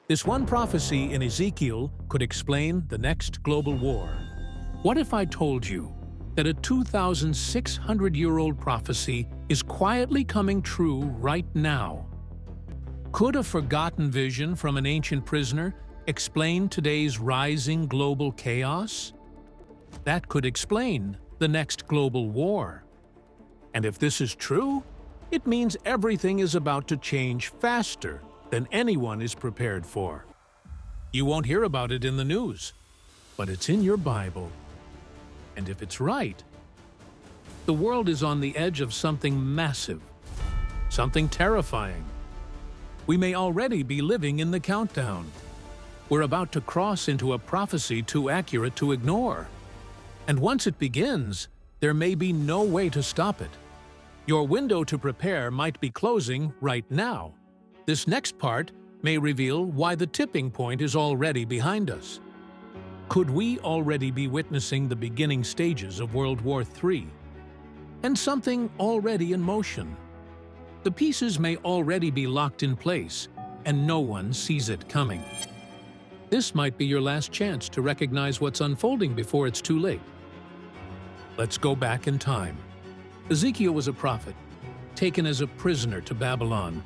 This one prophecy in Ezekiel could explain the next global war. What if I told you that a 2,600-year-old prophecy is quietly coming true right now? Could a forgotten vision from an ancient prisoner explain today's rising global chaos? That could explain the next global war. And if this is true, it means everything is about to change faster than anyone is prepared for. You won't hear about it in the news, but it's in your Bible. And if it's right, the world is on the edge of something massive, something terrifying. We may already be living in the countdown. We're about to cross into a prophecy too accurate to ignore. And once it begins, there may be no way to stop it. Your window to prepare might be closing right now. This next part may reveal why the tipping point is already behind us. Could we already be witnessing the beginning stages of World War III? And something already in motion. The pieces may already be locked in place, and no one sees it coming. This might be your last chance to recognize what's unfolding before it's too late. Let's go back in time. Ezekiel was a prophet, taken as a prisoner to Babylon.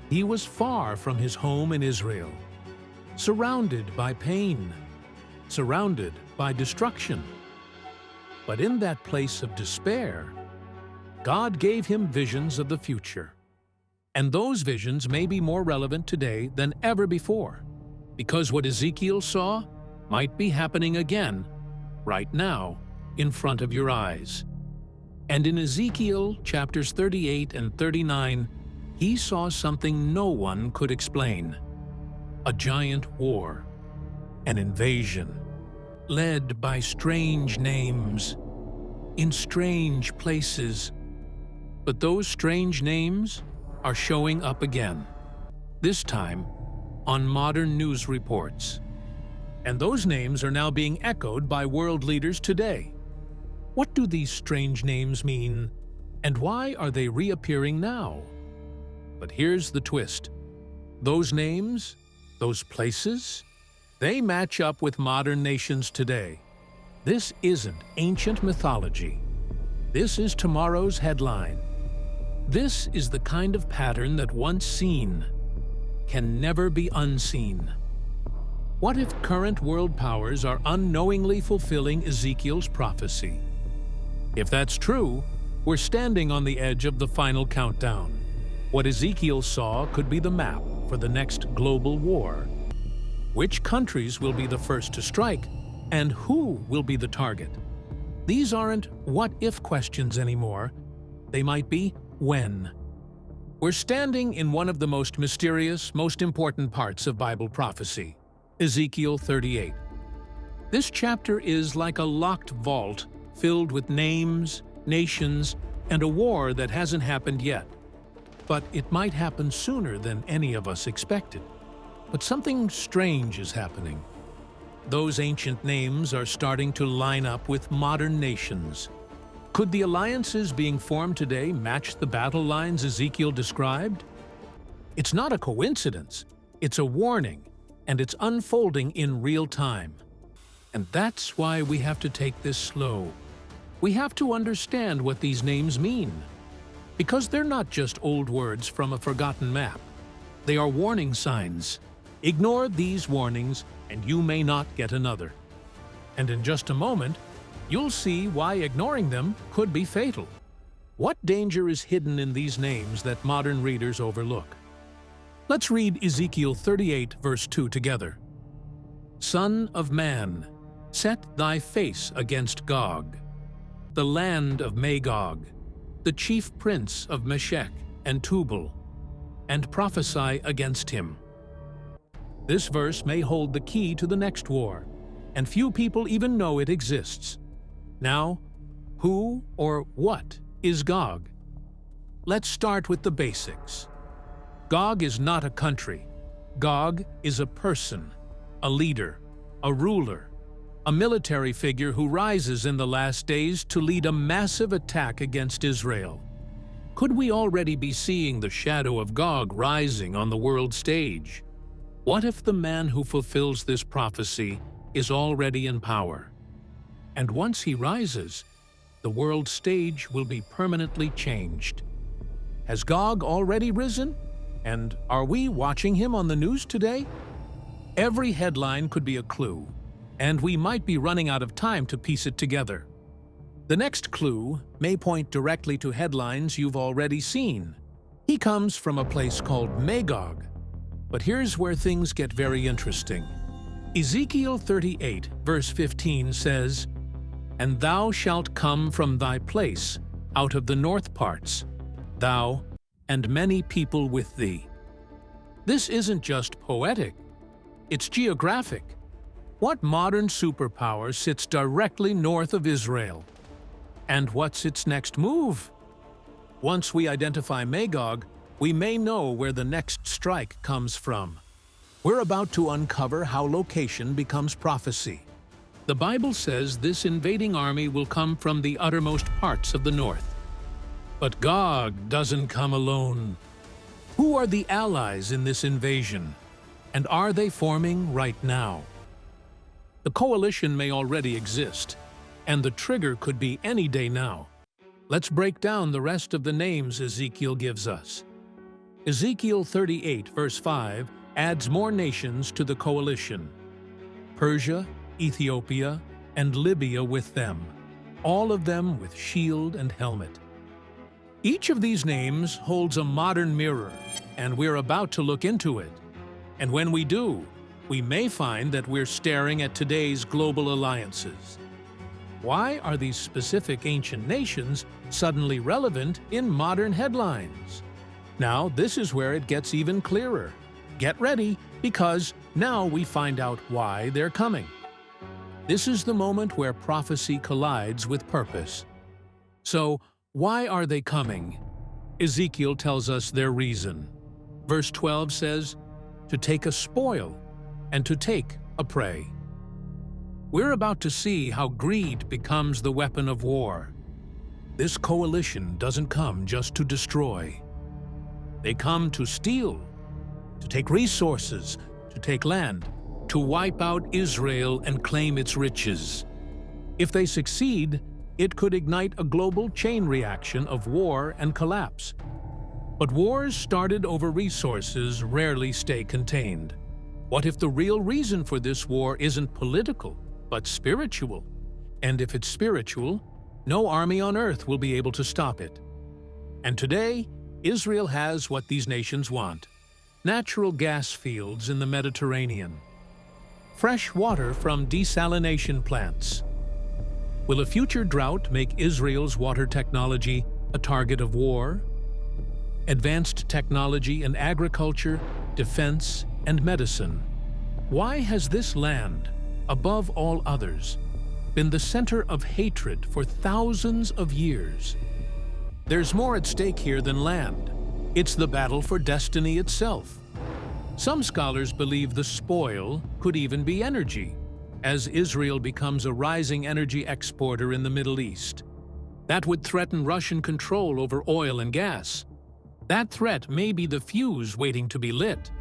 He was far from his home in Israel, surrounded by pain, surrounded by destruction. But in that place of despair, God gave him visions of the future. And those visions may be more relevant today than ever before, because what Ezekiel saw might be happening again, right now, in front of your eyes. And in Ezekiel chapters 38 and 39, he saw something no one could explain. A giant war, an invasion, led by strange names, in strange places. But those strange names are showing up again, this time on modern news reports. And those names are now being echoed by world leaders today. What do these strange names mean, and why are they reappearing now? But here's the twist. Those names, those places, they match up with modern nations today. This isn't ancient mythology. This is tomorrow's headline. This is the kind of pattern that once seen can never be unseen. What if current world powers are unknowingly fulfilling Ezekiel's prophecy? If that's true, we're standing on the edge of the final countdown. What Ezekiel saw could be the map for the next global war. Which countries will be the first to strike, and who will be the target? These aren't what-if questions anymore. They might be when. We're standing in one of the most mysterious, most important parts of Bible prophecy, Ezekiel 38. This chapter is like a locked vault filled with names, nations, and a war that hasn't happened yet. But it might happen sooner than any of us expected. But something strange is happening. Those ancient names are starting to line up with modern nations. Could the alliances being formed today match the battle lines Ezekiel described? It's not a coincidence. It's a warning, and it's unfolding in real time. And that's why we have to take this slow. We have to understand what these names mean. Because they're not just old words from a forgotten map. They are warning signs. Ignore these warnings, and you may not get another. And in just a moment, you'll see why ignoring them could be fatal. What danger is hidden in these names that modern readers overlook? Let's read Ezekiel 38, verse 2 together. Son of man, set thy face against Gog, the land of Magog, the chief prince of Meshech and Tubal, and prophesy against him. This verse may hold the key to the next war, and few people even know it exists. Now, who or what is Gog? Let's start with the basics. Gog is not a country. Gog is a person, a leader, a ruler, a military figure who rises in the last days to lead a massive attack against Israel. Could we already be seeing the shadow of Gog rising on the world stage? What if the man who fulfills this prophecy is already in power? And once he rises, the world stage will be permanently changed. Has Gog already risen? And are we watching him on the news today? Every headline could be a clue, and we might be running out of time to piece it together. The next clue may point directly to headlines you've already seen. He comes from a place called Magog. But here's where things get very interesting. Ezekiel 38, verse 15 says, "And thou shalt come from thy place, out of the north parts, thou and many people with thee." This isn't just poetic, it's geographic. What modern superpower sits directly north of Israel? And what's its next move? Once we identify Magog, we may know where the next strike comes from. We're about to uncover how location becomes prophecy. The Bible says this invading army will come from the uttermost parts of the north. But Gog doesn't come alone. Who are the allies in this invasion? And are they forming right now? The coalition may already exist, and the trigger could be any day now. Let's break down the rest of the names Ezekiel gives us. Ezekiel 38, verse 5, adds more nations to the coalition. Persia, Ethiopia, and Libya with them, all of them with shield and helmet. Each of these names holds a modern mirror, and we're about to look into it. And when we do, we may find that we're staring at today's global alliances. Why are these specific ancient nations suddenly relevant in modern headlines? Now, this is where it gets even clearer. Get ready, because now we find out why they're coming. This is the moment where prophecy collides with purpose. So, why are they coming? Ezekiel tells us their reason. Verse 12 says, "To take a spoil and to take a prey." We're about to see how greed becomes the weapon of war. This coalition doesn't come just to destroy. They come to steal, to take resources, to take land, to wipe out Israel and claim its riches. If they succeed, it could ignite a global chain reaction of war and collapse. But wars started over resources rarely stay contained. What if the real reason for this war isn't political, but spiritual? And if it's spiritual, no army on earth will be able to stop it. And today, Israel has what these nations want: natural gas fields in the Mediterranean, fresh water from desalination plants. Will a future drought make Israel's water technology a target of war? Advanced technology in agriculture, defense, and medicine. Why has this land, above all others, been the center of hatred for thousands of years? There's more at stake here than land. It's the battle for destiny itself. Some scholars believe the spoil could even be energy, as Israel becomes a rising energy exporter in the Middle East. That would threaten Russian control over oil and gas. That threat may be the fuse waiting to be lit.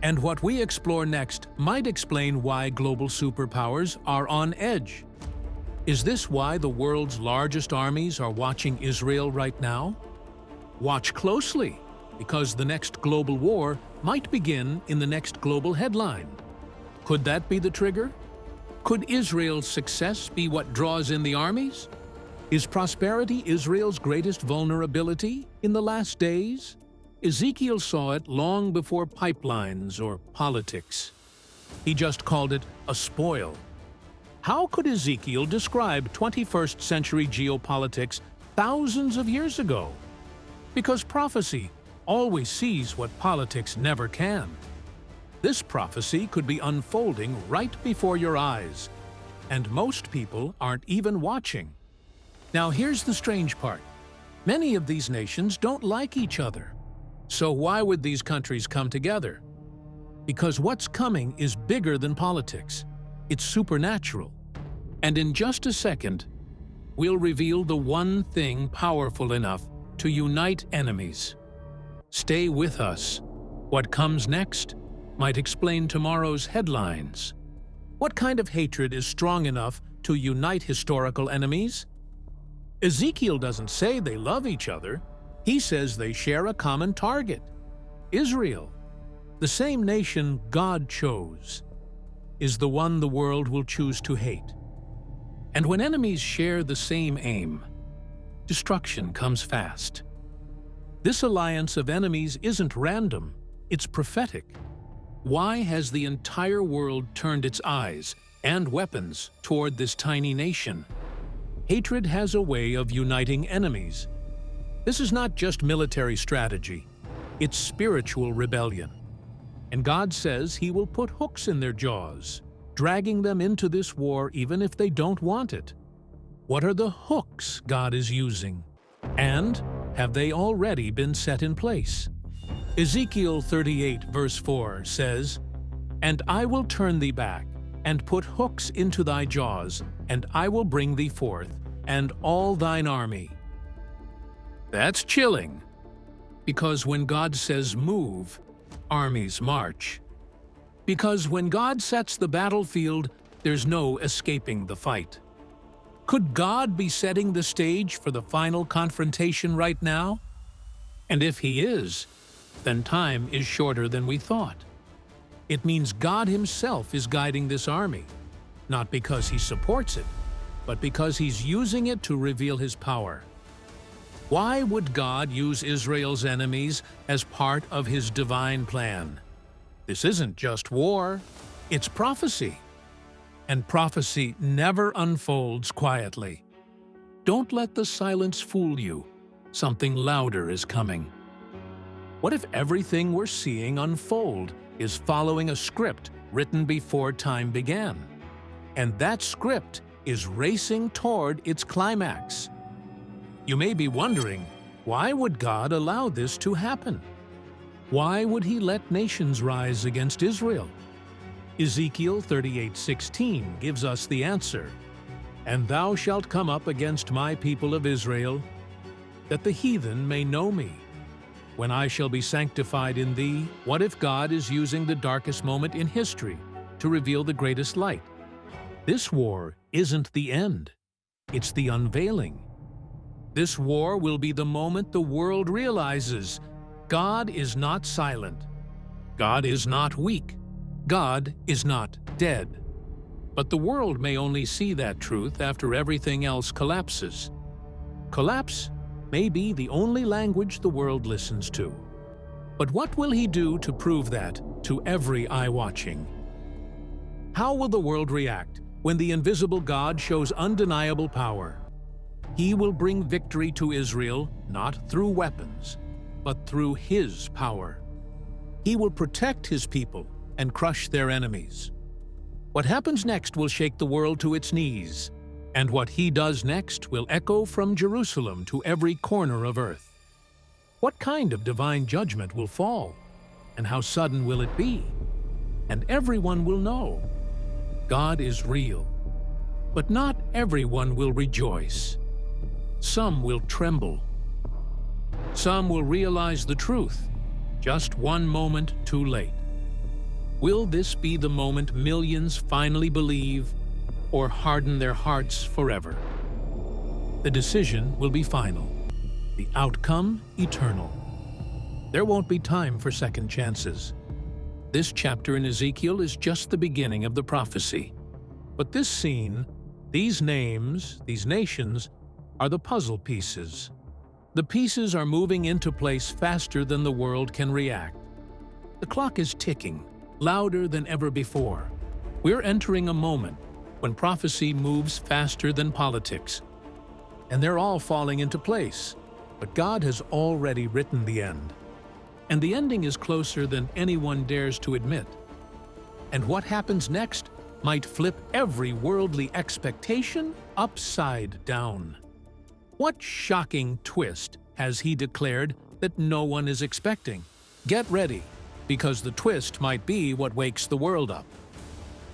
And what we explore next might explain why global superpowers are on edge. Is this why the world's largest armies are watching Israel right now? Watch closely, because the next global war might begin in the next global headline. Could that be the trigger? Could Israel's success be what draws in the armies? Is prosperity Israel's greatest vulnerability in the last days? Ezekiel saw it long before pipelines or politics. He just called it a spoil. How could Ezekiel describe 21st century geopolitics thousands of years ago? Because prophecy always sees what politics never can. This prophecy could be unfolding right before your eyes, and most people aren't even watching. Now here's the strange part. Many of these nations don't like each other. So why would these countries come together? Because what's coming is bigger than politics. It's supernatural. And in just a second, we'll reveal the one thing powerful enough to unite enemies. Stay with us. What comes next might explain tomorrow's headlines. What kind of hatred is strong enough to unite historical enemies? Ezekiel doesn't say they love each other. He says they share a common target: Israel. The same nation God chose is the one the world will choose to hate. And when enemies share the same aim, destruction comes fast. This alliance of enemies isn't random, it's prophetic. Why has the entire world turned its eyes and weapons toward this tiny nation? Hatred has a way of uniting enemies. This is not just military strategy, it's spiritual rebellion. And God says He will put hooks in their jaws, dragging them into this war even if they don't want it. What are the hooks God is using? And have they already been set in place? Ezekiel 38 verse 4 says, "And I will turn thee back, and put hooks into thy jaws, and I will bring thee forth, and all thine army." That's chilling, because when God says move, armies march. Because when God sets the battlefield, there's no escaping the fight. Could God be setting the stage for the final confrontation right now? And if He is, then time is shorter than we thought. It means God Himself is guiding this army, not because He supports it, but because He's using it to reveal His power. Why would God use Israel's enemies as part of His divine plan? This isn't just war, it's prophecy. And prophecy never unfolds quietly. Don't let the silence fool you. Something louder is coming. What if everything we're seeing unfold is following a script written before time began? And that script is racing toward its climax. You may be wondering, why would God allow this to happen? Why would He let nations rise against Israel? Ezekiel 38:16 gives us the answer. "And thou shalt come up against my people of Israel, that the heathen may know me. When I shall be sanctified in thee." What if God is using the darkest moment in history to reveal the greatest light? This war isn't the end, it's the unveiling. This war will be the moment the world realizes God is not silent. God is not weak. God is not dead. But the world may only see that truth after everything else collapses. Collapse may be the only language the world listens to. But what will He do to prove that to every eye watching? How will the world react when the invisible God shows undeniable power? He will bring victory to Israel not through weapons, but through His power. He will protect His people and crush their enemies. What happens next will shake the world to its knees, and what He does next will echo from Jerusalem to every corner of earth. What kind of divine judgment will fall, and how sudden will it be? And everyone will know God is real, but not everyone will rejoice. Some will tremble. Some will realize the truth, just one moment too late. Will this be the moment millions finally believe, or harden their hearts forever? The decision will be final, the outcome eternal. There won't be time for second chances. This chapter in Ezekiel is just the beginning of the prophecy. But this scene, these names, these nations, are the puzzle pieces. The pieces are moving into place faster than the world can react. The clock is ticking, louder than ever before. We're entering a moment when prophecy moves faster than politics. And they're all falling into place, but God has already written the end. And the ending is closer than anyone dares to admit. And what happens next might flip every worldly expectation upside down. What shocking twist has He declared that no one is expecting? Get ready, because the twist might be what wakes the world up.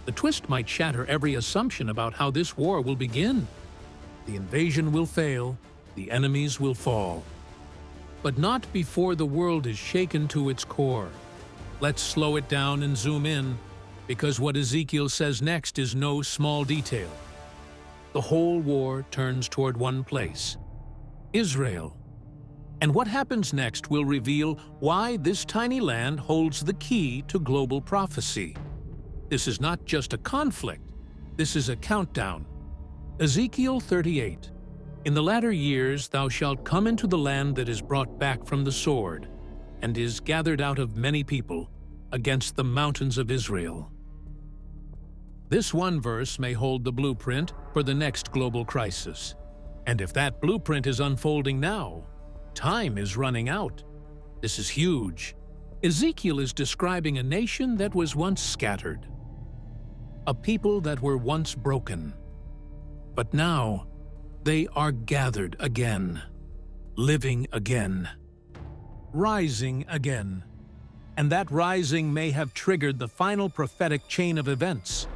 The twist might shatter every assumption about how this war will begin. The invasion will fail, the enemies will fall. But not before the world is shaken to its core. Let's slow it down and zoom in, because what Ezekiel says next is no small detail. The whole war turns toward one place: Israel. And what happens next will reveal why this tiny land holds the key to global prophecy. This is not just a conflict, this is a countdown. Ezekiel 38. In the latter years thou shalt come into the land that is brought back from the sword, and is gathered out of many people, against the mountains of Israel. This one verse may hold the blueprint for the next global crisis. And if that blueprint is unfolding now, time is running out. This is huge. Ezekiel is describing a nation that was once scattered, a people that were once broken. But now, they are gathered again, living again, rising again. And that rising may have triggered the final prophetic chain of events.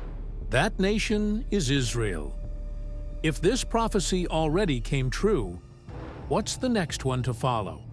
That nation is Israel. If this prophecy already came true, what's the next one to follow?